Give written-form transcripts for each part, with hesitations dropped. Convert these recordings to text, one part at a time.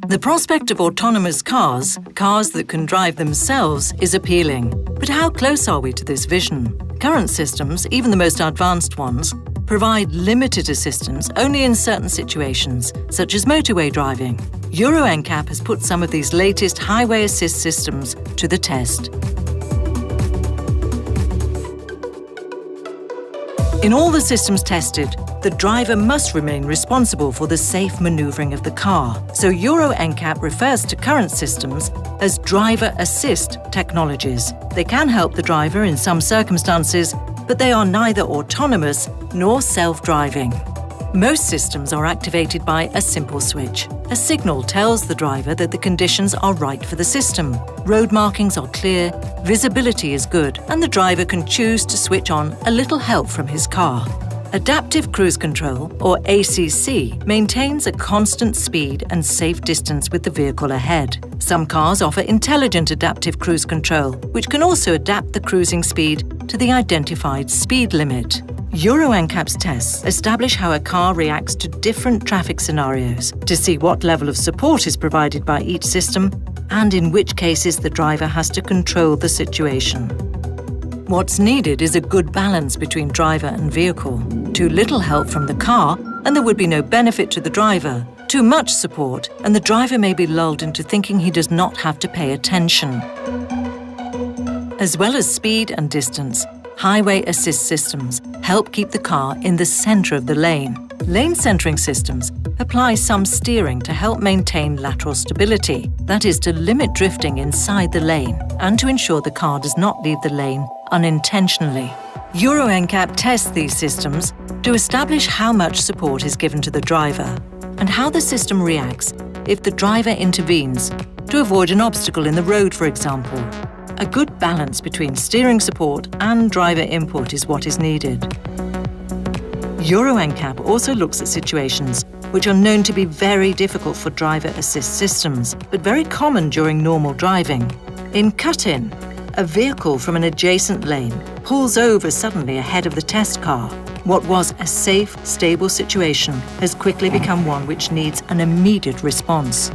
The prospect of autonomous cars that can drive themselves, is appealing. But how close are we to this vision? Current systems, even the most advanced ones, provide limited assistance only in certain situations, such as motorway driving. Euro NCAP has put some of these latest highway assist systems to the test. In all the systems tested, the driver must remain responsible for the safe manoeuvring of the car. So Euro NCAP refers to current systems as driver assist technologies. They can help the driver in some circumstances, but they are neither autonomous nor self-driving. Most systems are activated by a simple switch. A signal tells the driver that the conditions are right for the system. Road markings are clear, visibility is good, and the driver can choose to switch on a little help from his car. Adaptive Cruise Control, or ACC, maintains a constant speed and safe distance with the vehicle ahead. Some cars offer intelligent adaptive cruise control, which can also adapt the cruising speed to the identified speed limit. Euro NCAP's tests establish how a car reacts to different traffic scenarios to see what level of support is provided by each system and in which cases the driver has to control the situation. What's needed is a good balance between driver and vehicle. Too little help from the car, and there would be no benefit to the driver. Too much support, and the driver may be lulled into thinking he does not have to pay attention. As well as speed and distance, highway assist systems help keep the car in the center of the lane. Lane centering systems apply some steering to help maintain lateral stability, that is, to limit drifting inside the lane and to ensure the car does not leave the lane unintentionally. Euro NCAP tests these systems to establish how much support is given to the driver and how the system reacts if the driver intervenes to avoid an obstacle in the road, for example. A good balance between steering support and driver input is what is needed. Euro NCAP also looks at situations which are known to be very difficult for driver assist systems, but very common during normal driving. In cut-in, a vehicle from an adjacent lane pulls over suddenly ahead of the test car. What was a safe, stable situation has quickly become one which needs an immediate response.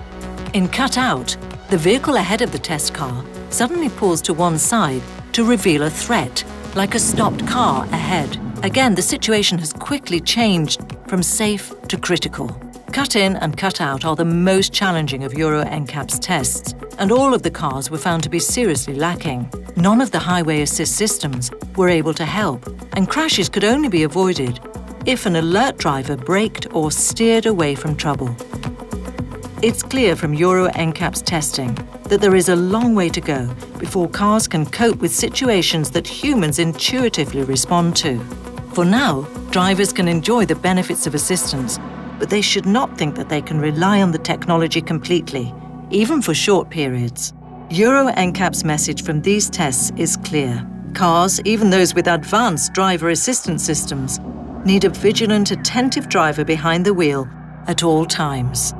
In cut-out, the vehicle ahead of the test car suddenly pulls to one side to reveal a threat, like a stopped car ahead. Again, the situation has quickly changed from safe to critical. Cut-in and cut-out are the most challenging of Euro NCAP's tests, and all of the cars were found to be seriously lacking. None of the highway assist systems were able to help, and crashes could only be avoided if an alert driver braked or steered away from trouble. It's clear from Euro NCAP's testing that there is a long way to go before cars can cope with situations that humans intuitively respond to. For now, drivers can enjoy the benefits of assistance, but they should not think that they can rely on the technology completely, even for short periods. Euro NCAP's message from these tests is clear. Cars, even those with advanced driver assistance systems, need a vigilant, attentive driver behind the wheel at all times.